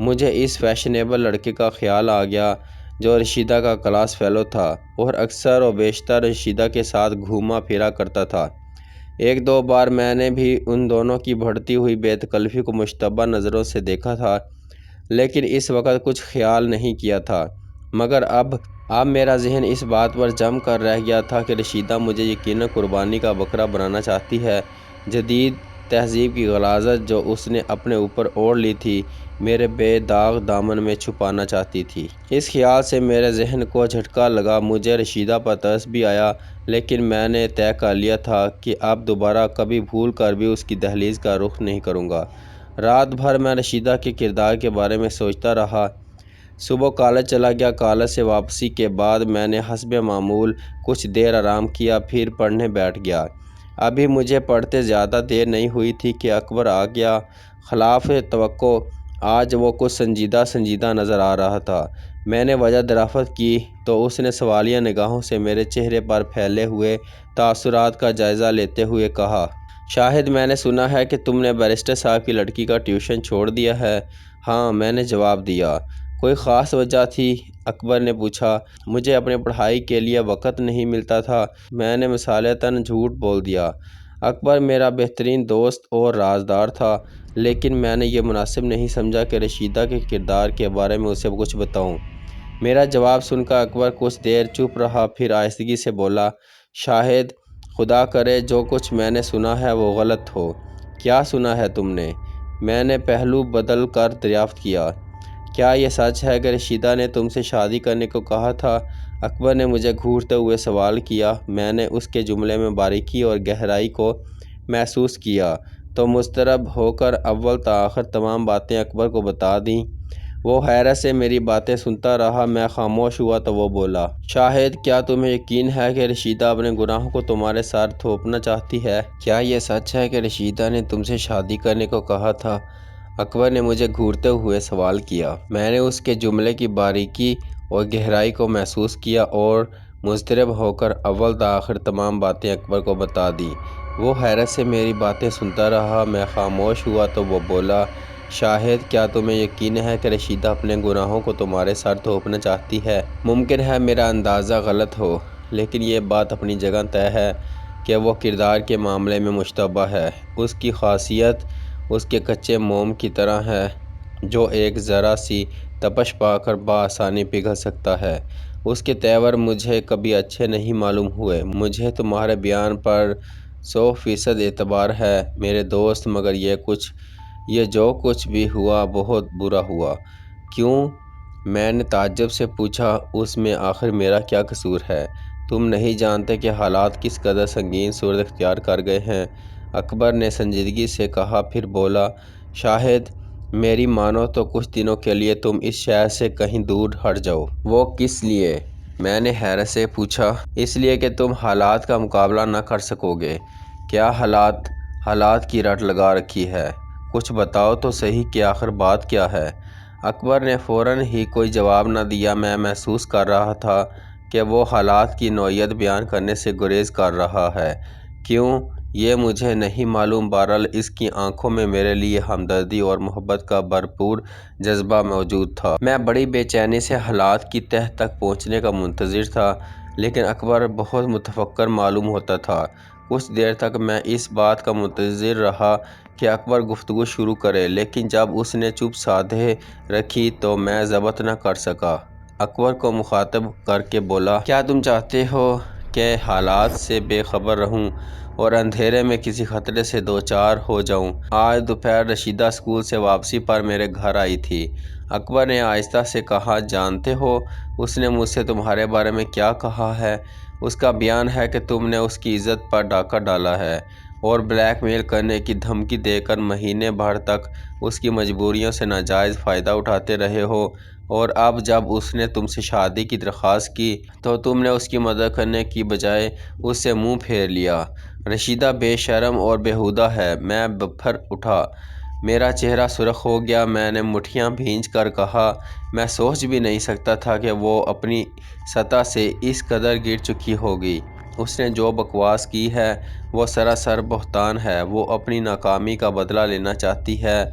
مجھے اس فیشنیبل لڑکے کا خیال آ گیا جو رشیدہ کا کلاس فیلو تھا اور اکثر و بیشتر رشیدہ کے ساتھ گھوما پھرا کرتا تھا۔ ایک دو بار میں نے بھی ان دونوں کی بڑھتی ہوئی بے تکلفی کو مشتبہ نظروں سے دیکھا تھا، لیکن اس وقت کچھ خیال نہیں کیا تھا۔ مگر اب میرا ذہن اس بات پر جم کر رہ گیا تھا کہ رشیدہ مجھے یقیناً قربانی کا بکرا بنانا چاہتی ہے۔ جدید تہذیب کی غلاظت جو اس نے اپنے اوپر اوڑھ لی تھی، میرے بے داغ دامن میں چھپانا چاہتی تھی۔ اس خیال سے میرے ذہن کو جھٹکا لگا۔ مجھے رشیدہ پر ترس بھی آیا، لیکن میں نے طے کر لیا تھا کہ اب دوبارہ کبھی بھول کر بھی اس کی دہلیز کا رخ نہیں کروں گا۔ رات بھر میں رشیدہ کے کردار کے بارے میں سوچتا رہا۔ صبح کالج چلا گیا۔ کالج سے واپسی کے بعد میں نے حسب معمول کچھ دیر آرام کیا، پھر پڑھنے بیٹھ گیا۔ ابھی مجھے پڑھتے زیادہ دیر نہیں ہوئی تھی کہ اکبر آ گیا۔ خلاف توقع آج وہ کچھ سنجیدہ نظر آ رہا تھا۔ میں نے وجہ دریافت کی تو اس نے سوالیہ نگاہوں سے میرے چہرے پر پھیلے ہوئے تاثرات کا جائزہ لیتے ہوئے کہا، شاہد، میں نے سنا ہے کہ تم نے بیرسٹر صاحب کی لڑکی کا ٹیوشن چھوڑ دیا ہے۔ ہاں، میں نے جواب دیا۔ کوئی خاص وجہ تھی؟ اکبر نے پوچھا۔ مجھے اپنی پڑھائی کے لیے وقت نہیں ملتا تھا، میں نے مثالتاً جھوٹ بول دیا۔ اکبر میرا بہترین دوست اور رازدار تھا، لیکن میں نے یہ مناسب نہیں سمجھا کہ رشیدہ کے کردار کے بارے میں اسے کچھ بتاؤں۔ میرا جواب سن کر اکبر کچھ دیر چپ رہا، پھر آہستگی سے بولا، شاہد، خدا کرے جو کچھ میں نے سنا ہے وہ غلط ہو۔ کیا سنا ہے تم نے؟ میں نے پہلو بدل کر دریافت کیا۔ کیا یہ سچ ہے کہ رشیدہ نے تم سے شادی کرنے کو کہا تھا؟ اکبر نے مجھے گھورتے ہوئے سوال کیا۔ میں نے اس کے جملے میں باریکی اور گہرائی کو محسوس کیا تو مضطرب ہو کر اول تا آخر تمام باتیں اکبر کو بتا دیں۔ وہ حیرت سے میری باتیں سنتا رہا۔ میں خاموش ہوا تو وہ بولا، شاہد، کیا تمہیں یقین ہے کہ رشیدہ اپنے گناہوں کو تمہارے سر تھوپنا چاہتی ہے؟ کیا یہ سچ ہے کہ رشیدہ نے تم سے شادی کرنے کو کہا تھا؟ اکبر نے مجھے گھورتے ہوئے سوال کیا۔ میں نے اس کے جملے کی باریکی اور گہرائی کو محسوس کیا اور مضطرب ہو کر اول تا آخر تمام باتیں اکبر کو بتا دیں۔ وہ حیرت سے میری باتیں سنتا رہا۔ میں خاموش ہوا تو وہ بولا، شاہد، کیا تمہیں یقین ہے کہ رشیدہ اپنے گناہوں کو تمہارے سر تھوپنا چاہتی ہے؟ ممکن ہے میرا اندازہ غلط ہو، لیکن یہ بات اپنی جگہ طے ہے کہ وہ کردار کے معاملے میں مشتبہ ہے۔ اس کی خاصیت اس کے کچے موم کی طرح ہے جو ایک ذرا سی تپش پا کر بآسانی پگھل سکتا ہے۔ اس کے تیور مجھے کبھی اچھے نہیں معلوم ہوئے۔ مجھے تمہارے بیان پر 100% اعتبار ہے میرے دوست، مگر یہ جو کچھ بھی ہوا بہت برا ہوا۔ کیوں؟ میں نے تعجب سے پوچھا۔ اس میں آخر میرا کیا قصور ہے؟ تم نہیں جانتے کہ حالات کس قدر سنگین صورت اختیار کر گئے ہیں؟ اکبر نے سنجیدگی سے کہا، پھر بولا، شاہد، میری مانو تو کچھ دنوں کے لیے تم اس شہر سے کہیں دور ہٹ جاؤ۔ وہ کس لیے؟ میں نے حیرت سے پوچھا۔ اس لیے کہ تم حالات کا مقابلہ نہ کر سکو گے۔ کیا حالات کی رٹ لگا رکھی ہے؟ کچھ بتاؤ تو صحیح کہ آخر بات کیا ہے؟ اکبر نے فوراً ہی کوئی جواب نہ دیا۔ میں محسوس کر رہا تھا کہ وہ حالات کی نوعیت بیان کرنے سے گریز کر رہا ہے۔ کیوں؟ یہ مجھے نہیں معلوم، بہرحال اس کی آنکھوں میں میرے لیے ہمدردی اور محبت کا بھرپور جذبہ موجود تھا۔ میں بڑی بے چینی سے حالات کی تہہ تک پہنچنے کا منتظر تھا، لیکن اکبر بہت متفکر معلوم ہوتا تھا۔ کچھ دیر تک میں اس بات کا منتظر رہا کہ اکبر گفتگو شروع کرے، لیکن جب اس نے چپ سادھے رکھی تو میں ضبط نہ کر سکا۔ اکبر کو مخاطب کر کے بولا، کیا تم چاہتے ہو کہ حالات سے بے خبر رہوں اور اندھیرے میں کسی خطرے سے دوچار ہو جاؤں؟ آج دوپہر رشیدہ اسکول سے واپسی پر میرے گھر آئی تھی۔ اکبر نے آہستہ سے کہا، جانتے ہو اس نے مجھ سے تمہارے بارے میں کیا کہا ہے؟ اس کا بیان ہے کہ تم نے اس کی عزت پر ڈاکہ ڈالا ہے اور بلیک میل کرنے کی دھمکی دے کر مہینے بھر تک اس کی مجبوریوں سے ناجائز فائدہ اٹھاتے رہے ہو، اور اب جب اس نے تم سے شادی کی درخواست کی تو تم نے اس کی مدد کرنے کی بجائے اس سے منہ پھیر لیا۔ رشیدہ بے شرم اور بیہودہ ہے۔ میں بھر اٹھا، میرا چہرہ سرخ ہو گیا۔ میں نے مٹھیاں بھینج کر کہا، میں سوچ بھی نہیں سکتا تھا کہ وہ اپنی سطح سے اس قدر گر چکی ہوگی۔ اس نے جو بکواس کی ہے وہ سراسر بہتان ہے۔ وہ اپنی ناکامی کا بدلہ لینا چاہتی ہے۔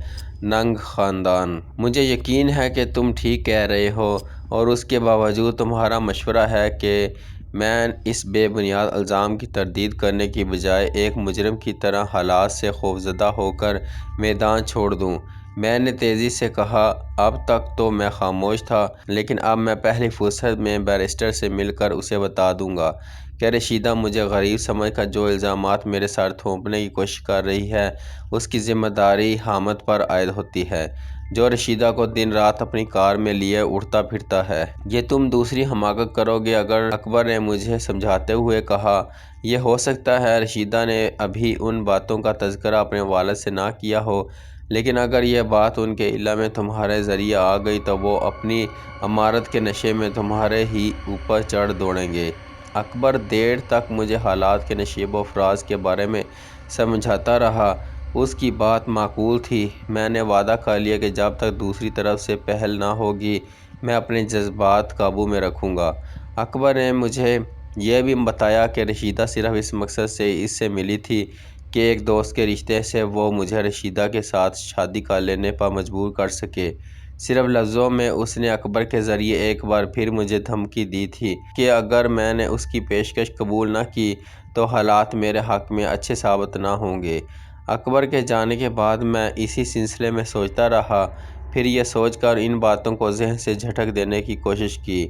ننگ خاندان، مجھے یقین ہے کہ تم ٹھیک کہہ رہے ہو، اور اس کے باوجود تمہارا مشورہ ہے کہ میں اس بے بنیاد الزام کی تردید کرنے کی بجائے ایک مجرم کی طرح حالات سے خوفزدہ ہو کر میدان چھوڑ دوں۔ میں نے تیزی سے کہا، اب تک تو میں خاموش تھا، لیکن اب میں پہلی فرصت میں بیرسٹر سے مل کر اسے بتا دوں گا کہ رشیدہ مجھے غریب سمجھ کر جو الزامات میرے سر تھوپنے کی کوشش کر رہی ہے اس کی ذمہ داری حامد پر عائد ہوتی ہے، جو رشیدہ کو دن رات اپنی کار میں لیے اڑتا پھرتا ہے۔ یہ تم دوسری حماقت کرو گے اگر، اکبر نے مجھے سمجھاتے ہوئے کہا۔ یہ ہو سکتا ہے رشیدہ نے ابھی ان باتوں کا تذکرہ اپنے والد سے نہ کیا ہو، لیکن اگر یہ بات ان کے علم میں تمہارے ذریعے آ گئی تو وہ اپنی امارت کے نشے میں تمہارے ہی اوپر چڑھ دوڑیں گے۔ اکبر دیر تک مجھے حالات کے نشیب و فراز کے بارے میں سمجھاتا رہا۔ اس کی بات معقول تھی۔ میں نے وعدہ کر لیا کہ جب تک دوسری طرف سے پہل نہ ہوگی میں اپنے جذبات قابو میں رکھوں گا۔ اکبر نے مجھے یہ بھی بتایا کہ رشیدہ صرف اس مقصد سے اس سے ملی تھی کہ ایک دوست کے رشتے سے وہ مجھے رشیدہ کے ساتھ شادی کر لینے پر مجبور کر سکے۔ صرف لفظوں میں اس نے اکبر کے ذریعے ایک بار پھر مجھے دھمکی دی تھی کہ اگر میں نے اس کی پیشکش قبول نہ کی تو حالات میرے حق میں اچھے ثابت نہ ہوں گے۔ اکبر کے جانے کے بعد میں اسی سلسلے میں سوچتا رہا، پھر یہ سوچ کر ان باتوں کو ذہن سے جھٹک دینے کی کوشش کی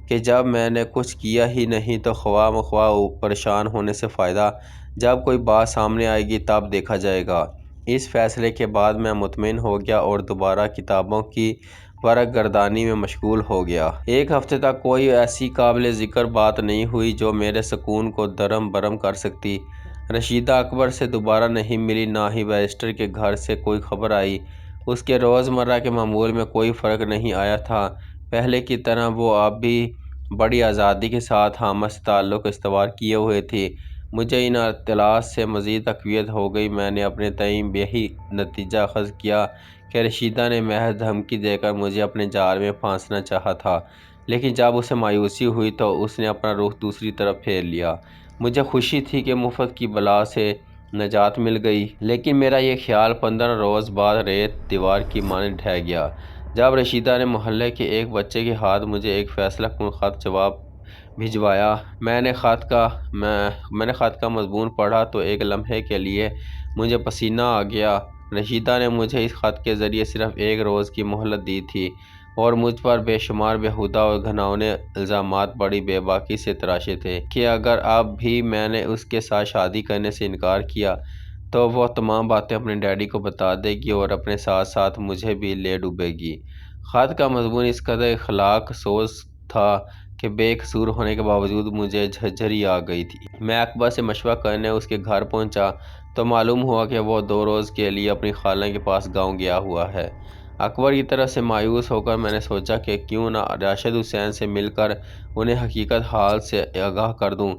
کہ جب میں نے کچھ کیا ہی نہیں تو خواہ مخواہ پریشان ہونے سے فائدہ، جب کوئی بات سامنے آئے گی تب دیکھا جائے گا۔ اس فیصلے کے بعد میں مطمئن ہو گیا اور دوبارہ کتابوں کی ورق گردانی میں مشغول ہو گیا۔ ایک ہفتے تک کوئی ایسی قابل ذکر بات نہیں ہوئی جو میرے سکون کو درہم برہم کر سکتی۔ رشیدہ اکبر سے دوبارہ نہیں ملی، نہ ہی بیرسٹر کے گھر سے کوئی خبر آئی۔ اس کے روزمرہ کے معمول میں کوئی فرق نہیں آیا تھا۔ پہلے کی طرح وہ اب بھی بڑی آزادی کے ساتھ حامد سے تعلق استوار کیے ہوئے تھی۔ مجھے ان اطلاعات سے مزید تقویت ہو گئی۔ میں نے اپنے تئیں یہی نتیجہ اخذ کیا کہ رشیدہ نے محض دھمکی دے کر مجھے اپنے جال میں پھانسنا چاہا تھا، لیکن جب اسے مایوسی ہوئی تو اس نے اپنا رخ دوسری طرف پھیر لیا۔ مجھے خوشی تھی کہ مفت کی بلا سے نجات مل گئی، لیکن میرا یہ خیال 15 روز بعد ریت دیوار کی مانند ڈھہ گیا جب رشیدہ نے محلے کے ایک بچے کے ہاتھ مجھے ایک فیصلہ کن خط جواب بھجوایا۔ میں نے خط کا مضمون پڑھا تو ایک لمحے کے لیے مجھے پسینہ آ گیا۔ رشیدہ نے مجھے اس خط کے ذریعے صرف 1 روز کی مہلت دی تھی اور مجھ پر بے شمار بیہودہ اور گھناؤنے الزامات بڑی بے باکی سے تراشے تھے کہ اگر اب بھی میں نے اس کے ساتھ شادی کرنے سے انکار کیا تو وہ تمام باتیں اپنے ڈیڈی کو بتا دے گی اور اپنے ساتھ ساتھ مجھے بھی لے ڈوبے گی۔ خط کا مضمون اس قدر اخلاق سوز تھا کہ بے قصور ہونے کے باوجود مجھے جھنجھری آ گئی تھی۔ میں اکبر سے مشورہ کرنے اس کے گھر پہنچا تو معلوم ہوا کہ وہ 2 روز کے لیے اپنی خالہ کے پاس گاؤں گیا ہوا ہے۔ اکبر کی طرف سے مایوس ہو کر میں نے سوچا کہ کیوں نہ راشد حسین سے مل کر انہیں حقیقت حال سے آگاہ کر دوں،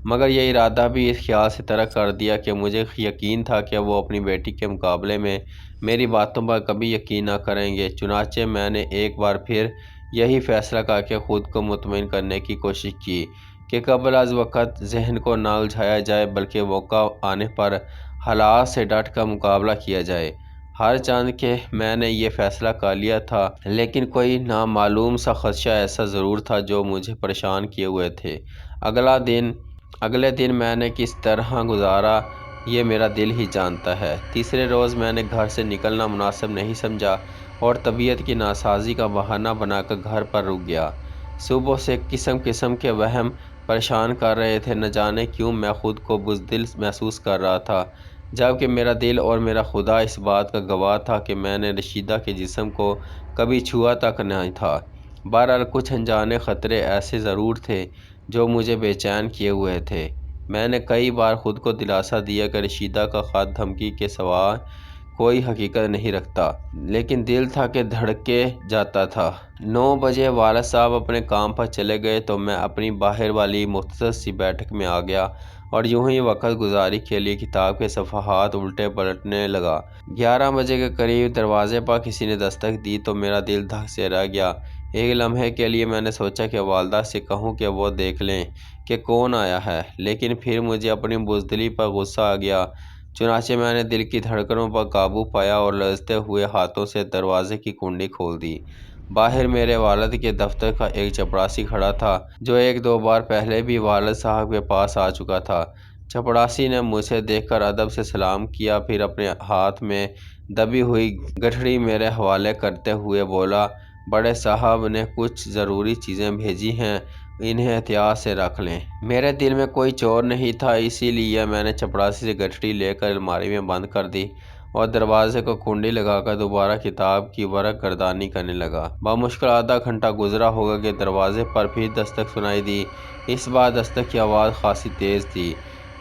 مگر یہ ارادہ بھی اس خیال سے ترک کر دیا کہ مجھے یقین تھا کہ وہ اپنی بیٹی کے مقابلے میں میری باتوں پر کبھی یقین نہ کریں گے۔ چنانچہ میں نے ایک بار پھر یہی فیصلہ کر کے خود کو مطمئن کرنے کی کوشش کی کہ قبل از وقت ذہن کو نہ الجھایا جائے بلکہ موقع آنے پر حالات سے ڈٹ کر مقابلہ کیا جائے۔ ہر چند کہ میں نے یہ فیصلہ کر لیا تھا، لیکن کوئی نامعلوم سا خدشہ ایسا ضرور تھا جو مجھے پریشان کیے ہوئے تھے۔ اگلے دن میں نے کس طرح گزارا یہ میرا دل ہی جانتا ہے۔ تیسرے روز میں نے گھر سے نکلنا مناسب نہیں سمجھا اور طبیعت کی ناسازی کا بہانہ بنا کر گھر پر رک گیا۔ صبح سے قسم قسم کے وہم پریشان کر رہے تھے۔ نہ جانے کیوں میں خود کو بزدل محسوس کر رہا تھا، جبکہ میرا دل اور میرا خدا اس بات کا گواہ تھا کہ میں نے رشیدہ کے جسم کو کبھی چھوا تک نہیں تھا۔ بہرحال کچھ انجانے خطرے ایسے ضرور تھے جو مجھے بے چین کیے ہوئے تھے۔ میں نے کئی بار خود کو دلاسا دیا کہ رشیدہ کا خط دھمکی کے سوا کوئی حقیقت نہیں رکھتا، لیکن دل تھا کہ دھڑکے جاتا تھا۔ 9 بجے والد صاحب اپنے کام پر چلے گئے تو میں اپنی باہر والی مختصر سی بیٹھک میں آ گیا اور یوں ہی وقت گزاری کے لیے کتاب کے صفحات الٹے پلٹنے لگا۔ 11 بجے کے قریب دروازے پر کسی نے دستک دی تو میرا دل دھک سے رہ گیا۔ ایک لمحے کے لیے میں نے سوچا کہ والدہ سے کہوں کہ وہ دیکھ لیں کہ کون آیا ہے، لیکن پھر مجھے اپنی بزدلی پر غصہ آ گیا۔ چنانچہ میں نے دل کی دھڑکنوں پر قابو پایا اور لرزتے ہوئے ہاتھوں سے دروازے کی کنڈی کھول دی۔ باہر میرے والد کے دفتر کا ایک چپڑاسی کھڑا تھا، جو ایک دو بار پہلے بھی والد صاحب کے پاس آ چکا تھا۔ چپڑاسی نے مجھے دیکھ کر ادب سے سلام کیا، پھر اپنے ہاتھ میں دبی ہوئی گٹھڑی میرے حوالے کرتے ہوئے بولا، بڑے صاحب نے کچھ ضروری چیزیں بھیجی ہیں، انہیں احتیاط سے رکھ لیں۔ میرے دل میں کوئی چور نہیں تھا، اسی لیے میں نے چپڑاسی سے گٹھڑی لے کر الماری میں بند کر دی اور دروازے کو کنڈی لگا کر دوبارہ کتاب کی ورق گردانی کرنے لگا۔ بمشکل آدھا گھنٹہ گزرا ہوگا کہ دروازے پر پھر دستک سنائی دی۔ اس بار دستک کی آواز خاصی تیز تھی۔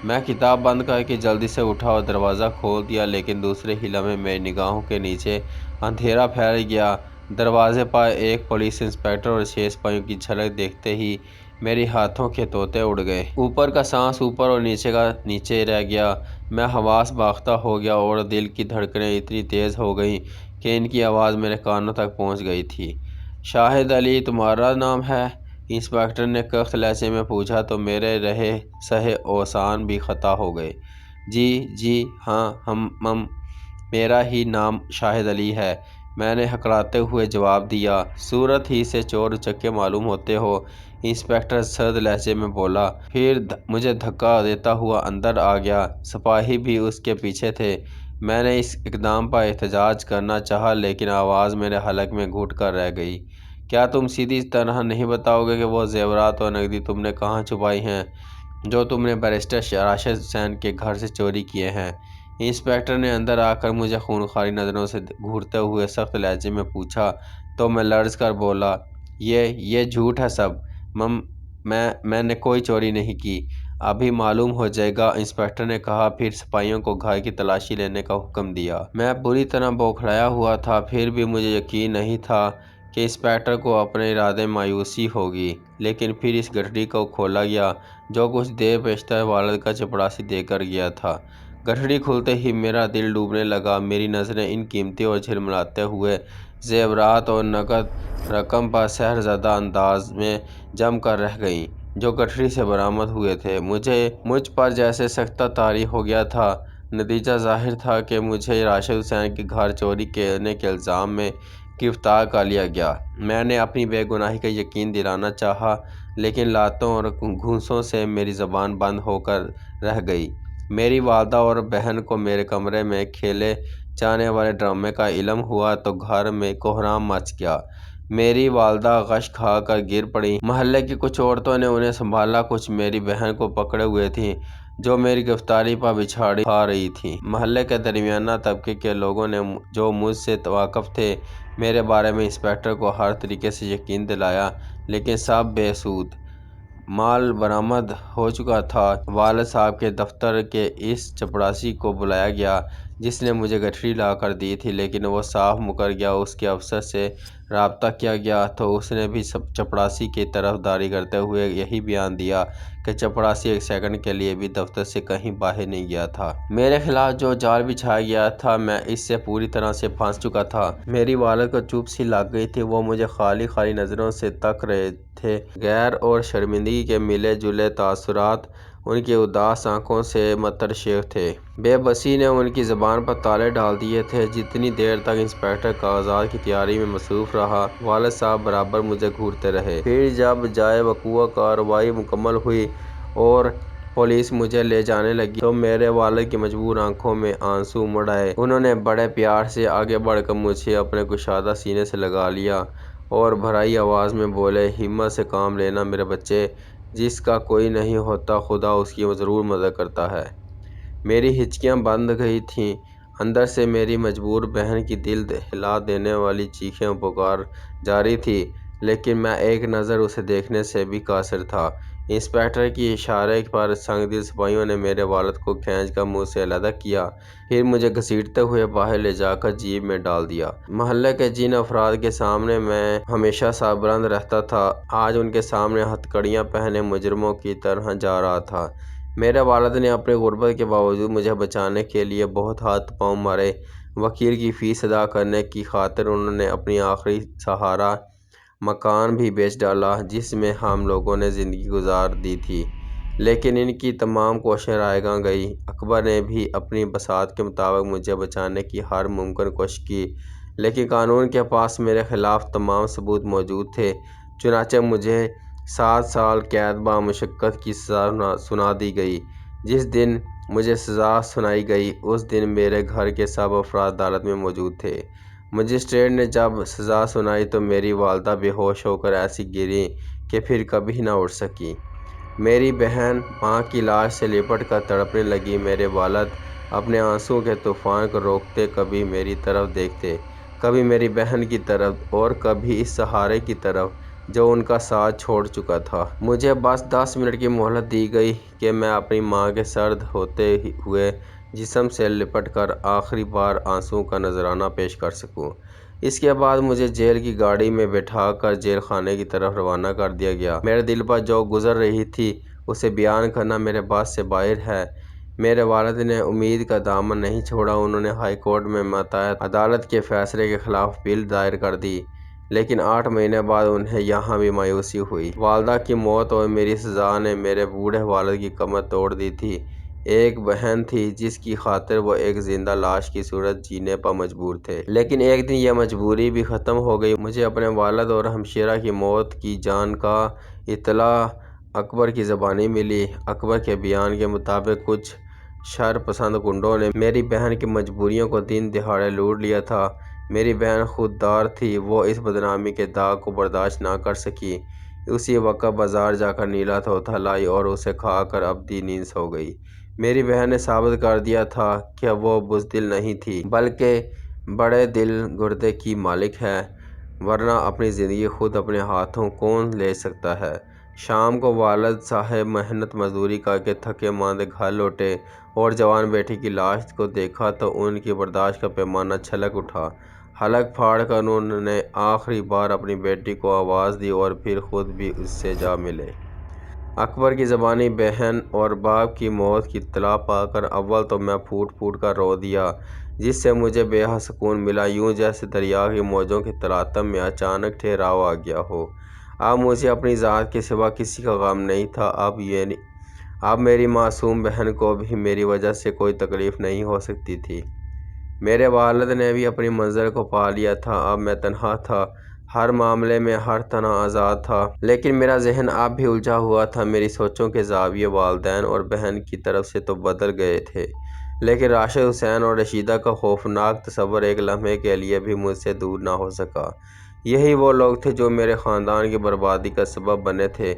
میں کتاب بند کر کے جلدی سے اٹھا اور دروازہ کھول دیا، لیکن دوسرے ہی لمحے میری نگاہوں کے نیچے اندھیرا پھیل گیا۔ دروازے پر ایک پولیس انسپکٹر اور 6 سپاہیوں کی جھلک دیکھتے ہی میرے ہاتھوں کے طوطے اڑ گئے۔ اوپر کا سانس اوپر اور نیچے کا نیچے رہ گیا۔ میں حواس باختہ ہو گیا اور دل کی دھڑکنیں اتنی تیز ہو گئیں کہ ان کی آواز میرے کانوں تک پہنچ گئی تھی۔ شاہد علی تمہارا نام ہے؟ انسپکٹر نے سخت لہجے میں پوچھا تو میرے رہے سہے اوزان بھی خطا ہو گئے۔ جی ہاں میرا ہی نام شاہد علی ہے، میں نے ہکلاتے ہوئے جواب دیا۔ صورت ہی سے چور اچکے معلوم ہوتے ہو، انسپکٹر سرد لہجے میں بولا، پھر مجھے دھکا دیتا ہوا اندر آ گیا۔ سپاہی بھی اس کے پیچھے تھے۔ میں نے اس اقدام پر احتجاج کرنا چاہا، لیکن آواز میرے حلق میں گھٹ کر رہ گئی۔ کیا تم سیدھی طرح نہیں بتاؤ گے کہ وہ زیورات اور نقدی تم نے کہاں چھپائی ہیں جو تم نے بیرسٹر راشد حسین کے گھر سے چوری کیے ہیں؟ انسپکٹر نے اندر آ کر مجھے خونخوار نظروں سے گھورتے ہوئے سخت لہجے میں پوچھا تو میں لرز کر بولا، یہ جھوٹ ہے سب، میں نے کوئی چوری نہیں کی۔ ابھی معلوم ہو جائے گا، انسپکٹر نے کہا، پھر سپاہیوں کو گھر کی تلاشی لینے کا حکم دیا۔ میں بری طرح بوکھلایا ہوا تھا، پھر بھی مجھے یقین نہیں تھا کہ انسپکٹر کو اپنے ارادے میں مایوسی ہوگی، لیکن پھر اس گٹھڑی کو کھولا گیا جو کچھ دیر پیشتر والد کا چپڑاسی دے کر گیا تھا۔ گٹھڑی کھلتے ہی میرا دل ڈوبنے لگا۔ میری نظریں ان قیمتی اور جھلملاتے ہوئے زیورات اور نقد رقم پر سحرزدہ انداز میں جم کر رہ گئیں جو گٹھڑی سے برآمد ہوئے تھے۔ مجھ پر جیسے سکتہ طاری ہو گیا تھا۔ نتیجہ ظاہر تھا کہ مجھے راشد حسین کے گھر چوری کرنے کے الزام میں گرفتار کر لیا گیا۔ میں نے اپنی بے گناہی کا یقین دلانا چاہا، لیکن لاتوں اور گھونسوں سے میری زبان بند ہو کر رہ گئی۔ میری والدہ اور بہن کو میرے کمرے میں کھیلے جانے والے ڈرامے کا علم ہوا تو گھر میں کوہرام مچ گیا۔ میری والدہ غش کھا کر گر پڑیں۔ محلے کی کچھ عورتوں نے انہیں سنبھالا، کچھ میری بہن کو پکڑے ہوئے تھیں جو میری گرفتاری پر بچھاڑی کھا رہی تھیں۔ محلے کے درمیانہ طبقے کے لوگوں نے جو مجھ سے واقف تھے میرے بارے میں انسپکٹر کو ہر طریقے سے یقین دلایا، لیکن سب بے سود۔ مال برآمد ہو چکا تھا۔ والد صاحب کے دفتر کے اس چپڑاسی کو بلایا گیا جس نے مجھے گٹھڑی لا کر دی تھی، لیکن وہ صاف مکر گیا۔ اس کے افسر سے رابطہ کیا گیا تو اس نے بھی چپڑاسی کی طرفداری کرتے ہوئے یہی بیان دیا کہ چپڑاسی ایک سیکنڈ کے لیے بھی دفتر سے کہیں باہر نہیں گیا تھا۔ میرے خلاف جو جال بچھایا گیا تھا میں اس سے پوری طرح سے پھنس چکا تھا۔ میری والد کو چبھ سی لگ گئی تھی، وہ مجھے خالی خالی نظروں سے تک رہے تھے۔ غیر اور شرمندگی کے ملے جلے تاثرات ان کی اداس آنکھوں سے متشعر تھے۔ بے بسی نے ان کی زبان پر تالے ڈال دیے تھے۔ جتنی دیر تک انسپکٹر کاغذات کی تیاری میں مصروف رہا، والد صاحب برابر مجھے گھورتے رہے۔ پھر جب جائے وقوع کارروائی مکمل ہوئی اور پولیس مجھے لے جانے لگی تو میرے والد کی مجبور آنکھوں میں آنسو امڑ آئے۔ انہوں نے بڑے پیار سے آگے بڑھ کر مجھے اپنے کشادہ سینے سے لگا لیا اور بھرائی آواز میں بولے، ہمت سے کام لینا میرے بچے، جس کا کوئی نہیں ہوتا خدا اس کی ضرور مدد کرتا ہے۔ میری ہچکیاں بند گئی تھیں۔ اندر سے میری مجبور بہن کی دل ہلا دینے والی چیخیں و پکار جاری تھی، لیکن میں ایک نظر اسے دیکھنے سے بھی قاصر تھا۔ انسپکٹر کے اشارے پر سنگ دل سپاہیوں نے میرے والد کو کھینچ کر مجھ سے علیحدہ کیا، پھر مجھے گھسیٹتے ہوئے باہر لے جا کر جیپ میں ڈال دیا۔ محلے کے جن افراد کے سامنے میں ہمیشہ سربلند رہتا تھا، آج ان کے سامنے ہتھکڑیاں پہنے مجرموں کی طرح جا رہا تھا۔ میرے والد نے اپنی غربت کے باوجود مجھے بچانے کے لیے بہت ہاتھ پاؤں مارے۔ وکیل کی فیس ادا کرنے کی خاطر انہوں نے اپنی آخری سہارا مکان بھی بیچ ڈالا جس میں ہم لوگوں نے زندگی گزار دی تھی، لیکن ان کی تمام کوششیں رائے گاں گئیں۔ اکبر نے بھی اپنی بساط کے مطابق مجھے بچانے کی ہر ممکن کوشش کی، لیکن قانون کے پاس میرے خلاف تمام ثبوت موجود تھے۔ چنانچہ مجھے 7 سال قید با مشقت کی سزا سنا دی گئی۔ جس دن مجھے سزا سنائی گئی اس دن میرے گھر کے سب افراد عدالت میں موجود تھے۔ مجسٹریٹ نے جب سزا سنائی تو میری والدہ بے ہوش ہو کر ایسی گریں کہ پھر کبھی نہ اٹھ سکیں۔ میری بہن ماں کی لاش سے لپٹ کر تڑپنے لگی۔ میرے والد اپنے آنسوؤں کے طوفان کو روکتے کبھی میری طرف دیکھتے، کبھی میری بہن کی طرف اور کبھی اس سہارے کی طرف جو ان کا ساتھ چھوڑ چکا تھا۔ مجھے بس 10 منٹ کی مہلت دی گئی کہ میں اپنی ماں کے سرد ہوتے ہوئے جسم سے لپٹ کر آخری بار آنسوؤں کا نذرانہ پیش کر سکوں۔ اس کے بعد مجھے جیل کی گاڑی میں بٹھا کر جیل خانے کی طرف روانہ کر دیا گیا۔ میرے دل پر جو گزر رہی تھی اسے بیان کرنا میرے بس سے باہر ہے۔ میرے والد نے امید کا دامن نہیں چھوڑا۔ انہوں نے ہائی کورٹ میں ماتحت عدالت کے فیصلے کے خلاف اپیل دائر کر دی، لیکن 8 مہینے بعد انہیں یہاں بھی مایوسی ہوئی۔ والدہ کی موت اور میری سزا نے میرے بوڑھے والد کی کمر توڑ دی تھی۔ ایک بہن تھی جس کی خاطر وہ ایک زندہ لاش کی صورت جینے پر مجبور تھے، لیکن ایک دن یہ مجبوری بھی ختم ہو گئی۔ مجھے اپنے والد اور ہمشیرہ کی موت کی جان کا اطلاع اکبر کی زبانی ملی۔ اکبر کے بیان کے مطابق کچھ شر پسند گنڈوں نے میری بہن کی مجبوریوں کو دن دہاڑے لوٹ لیا تھا۔ میری بہن خوددار تھی، وہ اس بدنامی کے داغ کو برداشت نہ کر سکی۔ اسی وقت بازار جا کر نیلا طوطا لائی اور اسے کھا کر ابدی نیند سو گئی۔ میری بہن نے ثابت کر دیا تھا کہ وہ بزدل نہیں تھی بلکہ بڑے دل گردے کی مالک ہے، ورنہ اپنی زندگی خود اپنے ہاتھوں کون لے سکتا ہے۔ شام کو والد صاحب محنت مزدوری کر کے تھکے ماندے گھر لوٹے اور جوان بیٹی کی لاش کو دیکھا تو ان کی برداشت کا پیمانہ چھلک اٹھا۔ حلق پھاڑ کر انہوں نے آخری بار اپنی بیٹی کو آواز دی اور پھر خود بھی اس سے جا ملے۔ اکبر کی زبانی بہن اور باپ کی موت کی اطلاع پا کر اول تو میں پھوٹ پھوٹ کر رو دیا، جس سے مجھے بے حد سکون ملا، یوں جیسے دریا کی موجوں کے تلاطم میں اچانک ٹھہراؤ آ گیا ہو۔ اب مجھے اپنی ذات کے سوا کسی کا غم نہیں تھا۔ اب میری معصوم بہن کو بھی میری وجہ سے کوئی تکلیف نہیں ہو سکتی تھی۔ میرے والد نے بھی اپنی منزل کو پا لیا تھا۔ اب میں تنہا تھا، ہر معاملے میں ہر طرح آزاد تھا، لیکن میرا ذہن اب بھی الجھا ہوا تھا۔ میری سوچوں کے زاویے والدین اور بہن کی طرف سے تو بدل گئے تھے، لیکن راشد حسین اور رشیدہ کا خوفناک تصور ایک لمحے کے لیے بھی مجھ سے دور نہ ہو سکا۔ یہی وہ لوگ تھے جو میرے خاندان کی بربادی کا سبب بنے تھے۔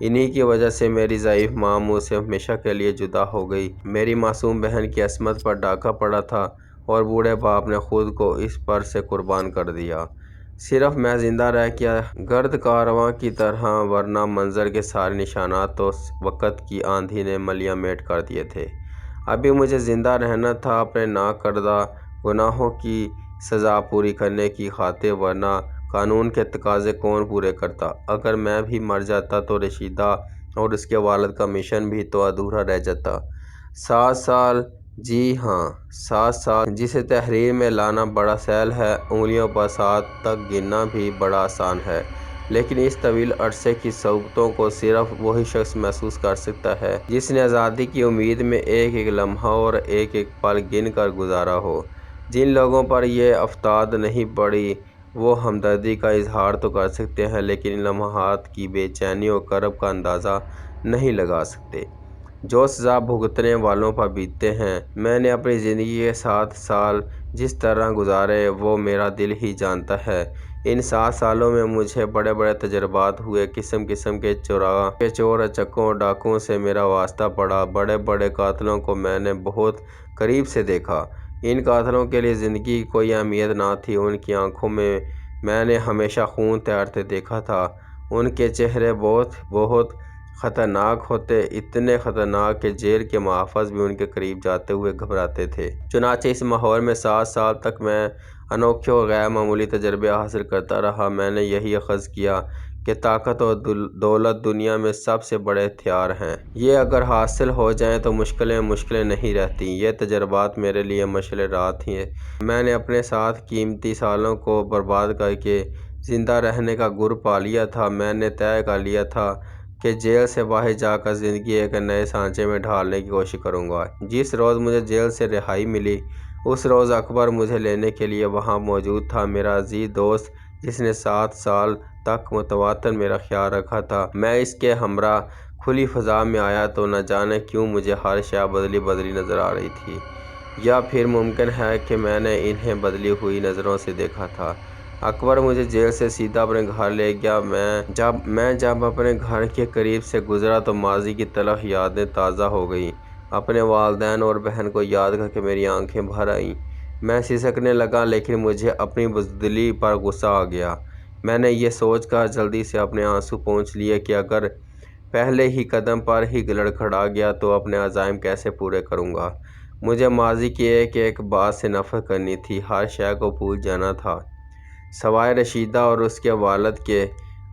انہی کی وجہ سے میری ضعیف ماں مجھ سے ہمیشہ کے لیے جدا ہو گئی۔ میری معصوم بہن کی عصمت پر ڈاکہ پڑا تھا اور بوڑھے باپ نے خود کو اس پر سے قربان کر دیا۔ صرف میں زندہ رہ گیا گرد کارواں کی طرح، ورنہ منظر کے سارے نشانات تو وقت کی آندھی نے ملیاں میٹ کر دیے تھے۔ ابھی مجھے زندہ رہنا تھا اپنے ناکردہ گناہوں کی سزا پوری کرنے کی خاطر، ورنہ قانون کے تقاضے کون پورے کرتا؟ اگر میں بھی مر جاتا تو رشیدہ اور اس کے والد کا مشن بھی تو ادھورا رہ جاتا۔ 7 سال، جی ہاں 7 سال، جسے تحریر میں لانا بڑا سہل ہے، انگلیوں پر 7 تک گننا بھی بڑا آسان ہے، لیکن اس طویل عرصے کی صعوبتوں کو صرف وہی شخص محسوس کر سکتا ہے جس نے آزادی کی امید میں ایک ایک لمحہ اور ایک ایک پل گن کر گزارا ہو۔ جن لوگوں پر یہ افتاد نہیں پڑی وہ ہمدردی کا اظہار تو کر سکتے ہیں، لیکن ان لمحات کی بے چینی اور کرب کا اندازہ نہیں لگا سکتے جو سزا بھگتنے والوں پر بیتتے ہیں۔ میں نے اپنی زندگی کے 7 سال جس طرح گزارے وہ میرا دل ہی جانتا ہے۔ ان 7 سالوں میں مجھے بڑے بڑے تجربات ہوئے، قسم قسم کے چور اچکوں اور ڈاکوؤں سے میرا واسطہ پڑا، بڑے بڑے قاتلوں کو میں نے بہت قریب سے دیکھا۔ ان قاتلوں کے لیے زندگی کی کوئی اہمیت نہ تھی، ان کی آنکھوں میں نے ہمیشہ خون تیرتے دیکھا تھا۔ ان کے چہرے بہت بہت خطرناک ہوتے، اتنے خطرناک کہ جیل کے محافظ بھی ان کے قریب جاتے ہوئے گھبراتے تھے۔ چنانچہ اس ماحول میں 7 سال تک میں انوکھے اور غیر معمولی تجربے حاصل کرتا رہا۔ میں نے یہی اخذ کیا کہ طاقت اور دولت دنیا میں سب سے بڑے ہتھیار ہیں۔ یہ اگر حاصل ہو جائیں تو مشکلیں نہیں رہتیں۔ یہ تجربات میرے لیے مشعل راہ تھے۔ میں نے اپنے 7 قیمتی سالوں کو برباد کر کے زندہ رہنے کا گر پا لیا تھا۔ میں نے طے کر لیا تھا کہ جیل سے باہر جا کر زندگی ایک نئے سانچے میں ڈھالنے کی کوشش کروں گا۔ جس روز مجھے جیل سے رہائی ملی اس روز اکبر مجھے لینے کے لیے وہاں موجود تھا، میرا عزیز دوست جس نے 7 سال تک متواتر میرا خیال رکھا تھا۔ میں اس کے ہمراہ کھلی فضا میں آیا تو نہ جانے کیوں مجھے ہر شے بدلی بدلی نظر آ رہی تھی، یا پھر ممکن ہے کہ میں نے انہیں بدلی ہوئی نظروں سے دیکھا تھا۔ اکبر مجھے جیل سے سیدھا اپنے گھر لے گیا۔ میں جب اپنے گھر کے قریب سے گزرا تو ماضی کی تلخ یادیں تازہ ہو گئیں۔ اپنے والدین اور بہن کو یاد کر کے میری آنکھیں بھر آئیں۔ میں سسکنے لگا لیکن مجھے اپنی بزدلی پر غصہ آ گیا۔ میں نے یہ سوچ کر جلدی سے اپنے آنسو پونچھ لیے کہ اگر پہلے ہی قدم پر ہی لڑکھڑا گیا تو اپنے عزائم کیسے پورے کروں گا۔ مجھے ماضی کی ایک ایک بات سے نفرت کرنی تھی، ہر شے کو بھول جانا تھا سوائے رشیدہ اور اس کے والد کے۔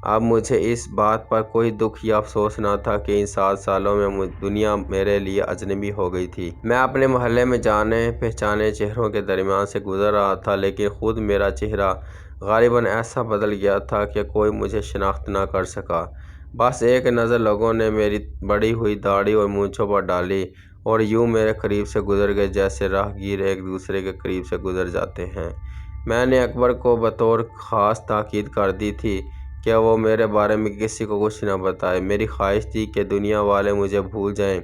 اب مجھے اس بات پر کوئی دکھ یا افسوس نہ تھا کہ ان 7 سالوں میں دنیا میرے لیے اجنبی ہو گئی تھی۔ میں اپنے محلے میں جانے پہچانے چہروں کے درمیان سے گزر رہا تھا لیکن خود میرا چہرہ غالباً ایسا بدل گیا تھا کہ کوئی مجھے شناخت نہ کر سکا۔ بس ایک نظر لوگوں نے میری بڑھی ہوئی داڑھی اور مونچھوں پر ڈالی اور یوں میرے قریب سے گزر گئے جیسے راہ گیر ایک دوسرے کے قریب سے گزر جاتے ہیں۔ میں نے اکبر کو بطور خاص تاکید کر دی تھی کہ وہ میرے بارے میں کسی کو کچھ نہ بتائے۔ میری خواہش تھی کہ دنیا والے مجھے بھول جائیں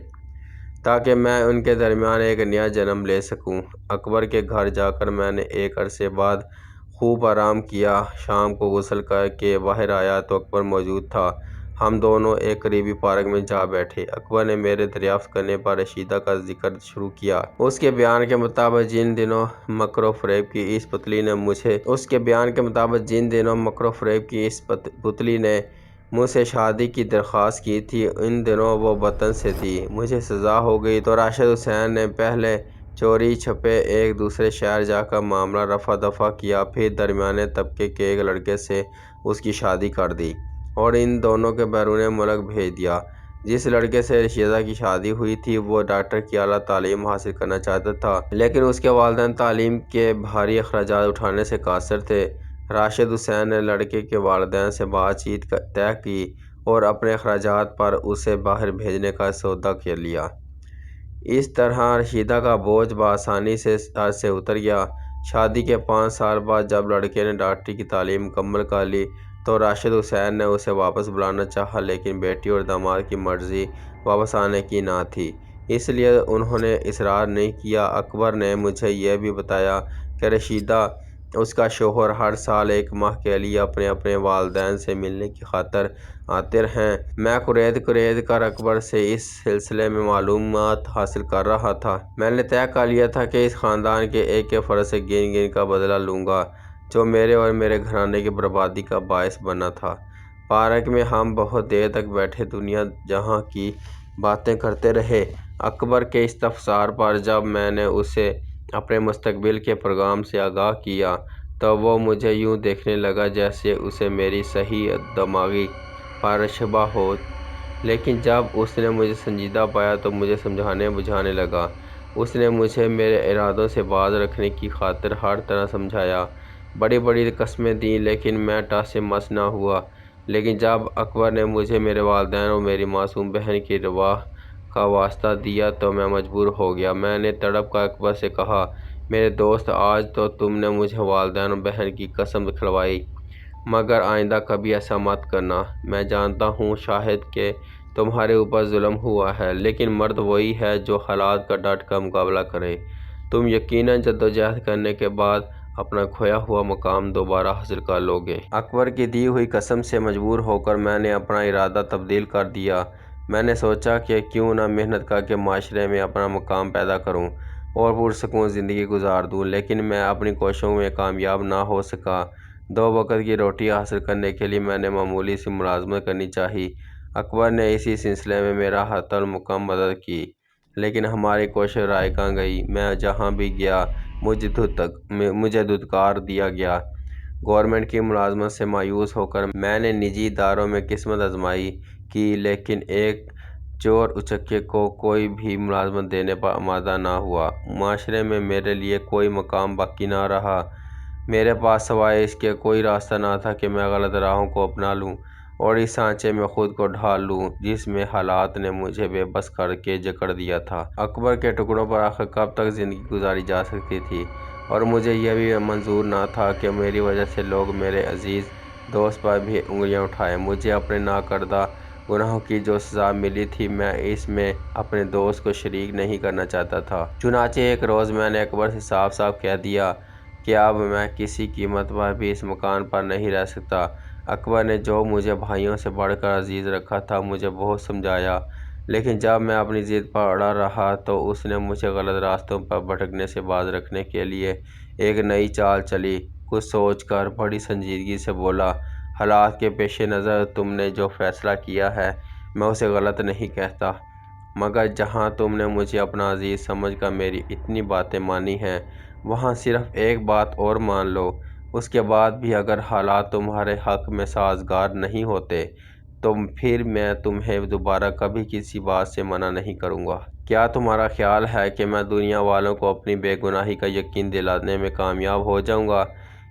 تاکہ میں ان کے درمیان ایک نیا جنم لے سکوں۔ اکبر کے گھر جا کر میں نے ایک عرصے بعد خوب آرام کیا۔ شام کو غسل کر کے باہر آیا تو اکبر موجود تھا۔ ہم دونوں ایک قریبی پارک میں جا بیٹھے۔ اکبر نے میرے دریافت کرنے پر رشیدہ کا ذکر شروع کیا۔ اس کے بیان کے مطابق جن دنوں مکر و فریب کی اس پتلی نے مجھ سے شادی کی درخواست کی تھی ان دنوں وہ وطن سے تھی۔ مجھے سزا ہو گئی تو راشد حسین نے پہلے چوری چھپے ایک دوسرے شہر جا کر معاملہ رفع دفع کیا، پھر درمیانے طبقے کے ایک لڑکے سے اس کی شادی کر دی اور ان دونوں کو بیرون ملک بھیج دیا۔ جس لڑکے سے رشیدہ کی شادی ہوئی تھی وہ ڈاکٹر کی اعلیٰ تعلیم حاصل کرنا چاہتا تھا لیکن اس کے والدین تعلیم کے بھاری اخراجات اٹھانے سے قاصر تھے۔ راشد حسین نے لڑکے کے والدین سے بات چیت طے کی اور اپنے اخراجات پر اسے باہر بھیجنے کا سودا کر لیا۔ اس طرح رشیدہ کا بوجھ بآسانی سے سر سے اتر گیا۔ شادی کے 5 سال بعد جب لڑکے نے ڈاکٹری کی تعلیم مکمل کر لی تو راشد حسین نے اسے واپس بلانا چاہا لیکن بیٹی اور داماد کی مرضی واپس آنے کی نہ تھی، اس لیے انہوں نے اصرار نہیں کیا۔ اکبر نے مجھے یہ بھی بتایا کہ رشیدہ اس کا شوہر ہر سال 1 ماہ کے لیے اپنے والدین سے ملنے کی خاطر آتے ہیں۔ میں قرید کر اکبر سے اس سلسلے میں معلومات حاصل کر رہا تھا۔ میں نے طے کر لیا تھا کہ اس خاندان کے ایک ایک فرد سے گن کر بدلہ لوں گا جو میرے اور میرے گھرانے کی بربادی کا باعث بنا تھا۔ پارک میں ہم بہت دیر تک بیٹھے دنیا جہاں کی باتیں کرتے رہے۔ اکبر کے استفسار پر جب میں نے اسے اپنے مستقبل کے پروگرام سے آگاہ کیا تو وہ مجھے یوں دیکھنے لگا جیسے اسے میری صحیح دماغی پر شبہ ہو، لیکن جب اس نے مجھے سنجیدہ پایا تو مجھے سمجھانے بجھانے لگا۔ اس نے مجھے میرے ارادوں سے باز رکھنے کی خاطر ہر طرح سمجھایا، بڑی بڑی قسمیں دیں لیکن میں ٹس مس نہ ہوا۔ لیکن جب اکبر نے مجھے میرے والدین اور میری معصوم بہن کی رواں کا واسطہ دیا تو میں مجبور ہو گیا۔ میں نے تڑپ کر اکبر سے کہا، میرے دوست آج تو تم نے مجھے والدین اور بہن کی قسم کھلوائی مگر آئندہ کبھی ایسا مت کرنا۔ میں جانتا ہوں شاید کہ تمہارے اوپر ظلم ہوا ہے لیکن مرد وہی ہے جو حالات کا ڈٹ کر مقابلہ کرے۔ تم یقیناً جدوجہد کرنے کے بعد اپنا کھویا ہوا مقام دوبارہ حاصل کر لو گے۔ اکبر کی دی ہوئی قسم سے مجبور ہو کر میں نے اپنا ارادہ تبدیل کر دیا۔ میں نے سوچا کہ کیوں نہ محنت کر کے معاشرے میں اپنا مقام پیدا کروں اور پرسکون زندگی گزار دوں، لیکن میں اپنی کوششوں میں کامیاب نہ ہو سکا۔ 2 وقت کی روٹی حاصل کرنے کے لیے میں نے معمولی سی ملازمت کرنی چاہی۔ اکبر نے اسی سلسلے میں میرا حتی الممکن مدد کی لیکن ہماری کوشش رائگاں گئی۔ میں جہاں بھی گیا مجھے دھتکار دیا گیا۔ گورنمنٹ کی ملازمت سے مایوس ہو کر میں نے نجی اداروں میں قسمت آزمائی کی لیکن ایک چور اچکے کو کوئی بھی ملازمت دینے پر آمادہ نہ ہوا۔ معاشرے میں میرے لیے کوئی مقام باقی نہ رہا۔ میرے پاس سوائے اس کے کوئی راستہ نہ تھا کہ میں غلط راہوں کو اپنا لوں اور اس سانچے میں خود کو ڈھال لوں جس میں حالات نے مجھے بے بس کر کے جکڑ دیا تھا۔ اکبر کے ٹکڑوں پر آخر کب تک زندگی گزاری جا سکتی تھی، اور مجھے یہ بھی منظور نہ تھا کہ میری وجہ سے لوگ میرے عزیز دوست پر بھی انگلیاں اٹھائیں۔ مجھے اپنے ناکردہ گناہوں کی جو سزا ملی تھی، میں اس میں اپنے دوست کو شریک نہیں کرنا چاہتا تھا۔ چنانچہ ایک روز میں نے اکبر سے صاف صاف کہہ دیا کہ اب میں کسی قیمت پر بھی اس مکان پر نہیں رہ سکتا۔ اکبر نے جو مجھے بھائیوں سے بڑھ کر عزیز رکھا تھا مجھے بہت سمجھایا، لیکن جب میں اپنی ضد پر اڑا رہا تو اس نے مجھے غلط راستوں پر بھٹکنے سے باز رکھنے کے لیے ایک نئی چال چلی۔ کچھ سوچ کر بڑی سنجیدگی سے بولا، حالات کے پیش نظر تم نے جو فیصلہ کیا ہے میں اسے غلط نہیں کہتا، مگر جہاں تم نے مجھے اپنا عزیز سمجھ کر میری اتنی باتیں مانی ہیں وہاں صرف ایک بات اور مان لو، اس کے بعد بھی اگر حالات تمہارے حق میں سازگار نہیں ہوتے تو پھر میں تمہیں دوبارہ کبھی کسی بات سے منع نہیں کروں گا۔ کیا تمہارا خیال ہے کہ میں دنیا والوں کو اپنی بے گناہی کا یقین دلانے میں کامیاب ہو جاؤں گا؟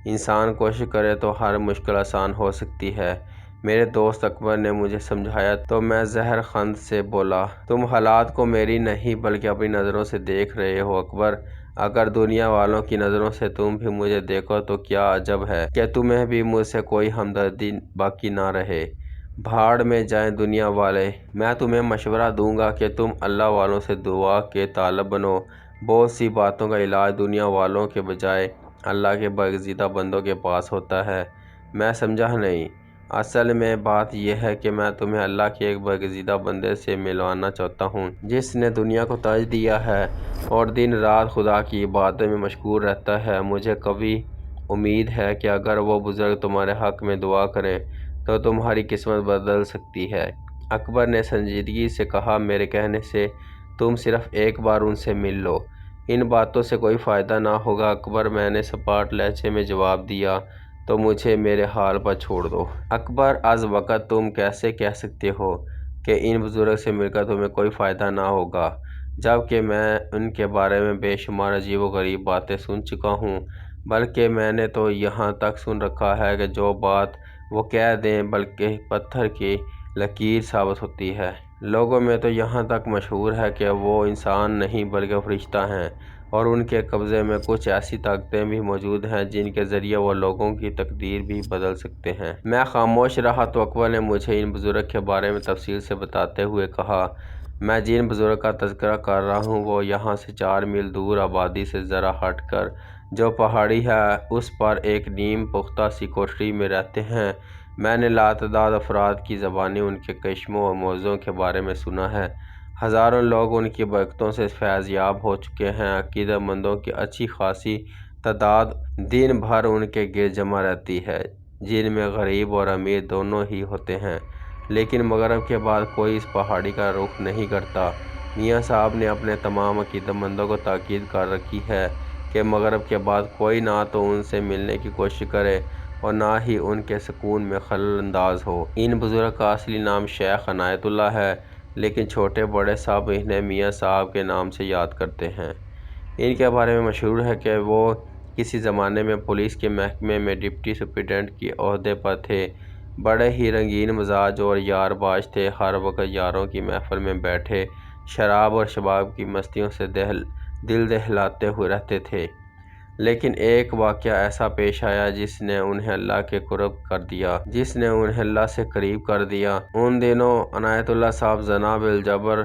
انسان کوشش کرے تو ہر مشکل آسان ہو سکتی ہے۔ میرے دوست اکبر نے مجھے سمجھایا تو میں زہر خند سے بولا، تم حالات کو میری نہیں بلکہ اپنی نظروں سے دیکھ رہے ہو اکبر۔ اگر دنیا والوں کی نظروں سے تم بھی مجھے دیکھو تو کیا عجب ہے کہ تمہیں بھی مجھ سے کوئی ہمدردی باقی نہ رہے۔ بھاڑ میں جائیں دنیا والے، میں تمہیں مشورہ دوں گا کہ تم اللہ والوں سے دعا کے طالب بنو۔ بہت سی باتوں کا علاج دنیا والوں کے بجائے اللہ کے برگزیدہ بندوں کے پاس ہوتا ہے۔ میں سمجھا نہیں، اصل میں بات یہ ہے کہ میں تمہیں اللہ کے ایک برگزیدہ بندے سے ملوانا چاہتا ہوں جس نے دنیا کو ترجیح دیا ہے اور دن رات خدا کی عبادت میں مشغول رہتا ہے۔ مجھے قوی امید ہے کہ اگر وہ بزرگ تمہارے حق میں دعا کریں تو تمہاری قسمت بدل سکتی ہے۔ اکبر نے سنجیدگی سے کہا، میرے کہنے سے تم صرف ایک بار ان سے مل لو، ان باتوں سے کوئی فائدہ نہ ہوگا اکبر، میں نے سپاٹ لہجے میں جواب دیا، تو مجھے میرے حال پر چھوڑ دو۔ اکبر، از وقت تم کیسے کہہ سکتے ہو کہ ان بزرگ سے مل کر تمہیں کوئی فائدہ نہ ہوگا، جبکہ میں ان کے بارے میں بے شمار عجیب و غریب باتیں سن چکا ہوں، بلکہ میں نے تو یہاں تک سن رکھا ہے کہ جو بات وہ کہہ دیں بلکہ پتھر کی لکیر ثابت ہوتی ہے۔ لوگوں میں تو یہاں تک مشہور ہے کہ وہ انسان نہیں بلکہ فرشتہ ہیں، اور ان کے قبضے میں کچھ ایسی طاقتیں بھی موجود ہیں جن کے ذریعے وہ لوگوں کی تقدیر بھی بدل سکتے ہیں۔ میں خاموش رہا تو اکبر نے مجھے ان بزرگ کے بارے میں تفصیل سے بتاتے ہوئے کہا، میں جن بزرگ کا تذکرہ کر رہا ہوں وہ یہاں سے 4 میل دور آبادی سے ذرا ہٹ کر جو پہاڑی ہے اس پر ایک نیم پختہ سی کوٹری میں رہتے ہیں۔ میں نے لاتعداد افراد کی زبانیں ان کے کرشموں اور معجزوں کے بارے میں سنا ہے۔ ہزاروں لوگ ان کی برکتوں سے فیض یاب ہو چکے ہیں۔ عقیدت مندوں کی اچھی خاصی تعداد دن بھر ان کے گرد جمع رہتی ہے، جن میں غریب اور امیر دونوں ہی ہوتے ہیں، لیکن مغرب کے بعد کوئی اس پہاڑی کا رخ نہیں کرتا۔ میاں صاحب نے اپنے تمام عقیدت مندوں کو تاکید کر رکھی ہے کہ مغرب کے بعد کوئی نہ تو ان سے ملنے کی کوشش کرے اور نہ ہی ان کے سکون میں خلل انداز ہو۔ ان بزرگ کا اصلی نام شیخ عنایت اللہ ہے، لیکن چھوٹے بڑے سب انہیں میاں صاحب کے نام سے یاد کرتے ہیں۔ ان کے بارے میں مشہور ہے کہ وہ کسی زمانے میں پولیس کے محکمے میں ڈپٹی سپرنٹنڈنٹ کے عہدے پر تھے۔ بڑے ہی رنگین مزاج اور یار باز تھے، ہر وقت یاروں کی محفل میں بیٹھے شراب اور شباب کی مستیوں سے دل دہلاتے ہوئے رہتے تھے۔ لیکن ایک واقعہ ایسا پیش آیا جس نے انہیں اللہ سے قریب کر دیا۔ ان دنوں عنایت اللہ صاحب جناب الجبر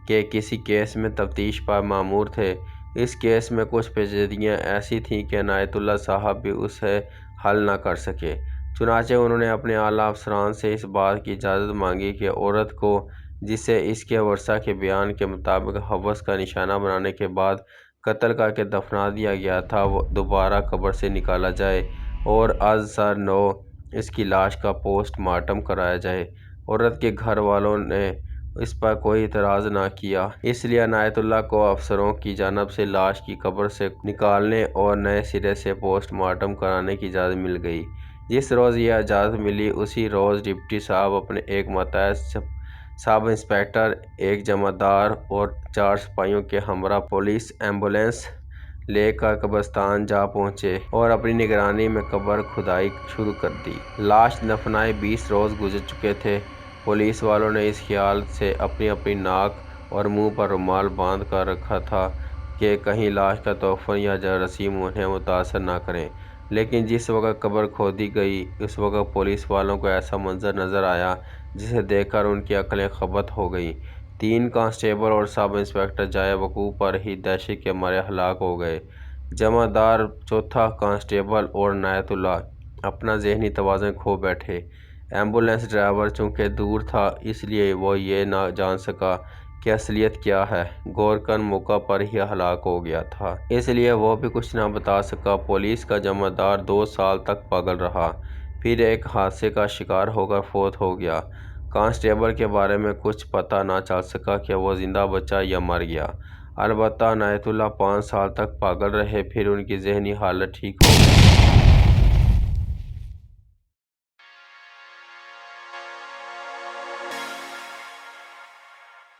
کے کسی کیس میں تفتیش پر مامور تھے۔ اس کیس میں کچھ پیچیدگیاں ایسی تھیں کہ عنایت اللہ صاحب بھی اسے حل نہ کر سکے۔ چنانچہ انہوں نے اپنے اعلیٰ افسران سے اس بات کی اجازت مانگی کہ عورت کو جسے اس کے ورثاء کے بیان کے مطابق ہوس کا نشانہ بنانے کے بعد قتل کر کے دفنا دیا گیا تھا، وہ دوبارہ قبر سے نکالا جائے اور از سر نو اس کی لاش کا پوسٹ مارٹم کرایا جائے۔ عورت کے گھر والوں نے اس پر کوئی اعتراض نہ کیا، اس لیے عنایت اللہ کو افسروں کی جانب سے لاش کی قبر سے نکالنے اور نئے سرے سے پوسٹ مارٹم کرانے کی اجازت مل گئی۔ جس روز یہ اجازت ملی اسی روز ڈپٹی صاحب اپنے ایک ماتحت سب انسپکٹر، ایک جمعدار اور 4 سپاہیوں کے ہمراہ پولیس ایمبولینس لے کر قبرستان جا پہنچے اور اپنی نگرانی میں قبر کھدائی شروع کر دی۔ لاش دفنائے 20 روز گزر چکے تھے۔ پولیس والوں نے اس خیال سے اپنی اپنی ناک اور منہ پر رومال باندھ کر رکھا تھا کہ کہیں لاش کا دفن یا جراثیم انہیں متاثر نہ کریں، لیکن جس وقت قبر کھودی گئی اس وقت پولیس والوں کو ایسا منظر نظر آیا جسے دیکھ کر ان کی عقلیں خبت ہو گئیں۔ 3 کانسٹیبل اور سب انسپکٹر جائے وقوع پر ہی دہشت کے مارے ہلاک ہو گئے۔ جمعدار، چوتھا کانسٹیبل اور عنایت اللہ اپنا ذہنی توازن کھو بیٹھے۔ ایمبولینس ڈرائیور چونکہ دور تھا اس لیے وہ یہ نہ جان سکا کہ اصلیت کیا ہے۔ گورکن موقع پر ہی ہلاک ہو گیا تھا، اس لیے وہ بھی کچھ نہ بتا سکا۔ پولیس کا جمعدار 2 سال تک پاگل رہا، پھر ایک حادثے کا شکار ہو کر فوت ہو گیا۔ کانسٹیبل کے بارے میں کچھ پتہ نہ چل سکا کہ وہ زندہ بچا یا مر گیا۔ البتہ عنایت اللہ 5 سال تک پاگل رہے، پھر ان کی ذہنی حالت ٹھیک ہو گئی۔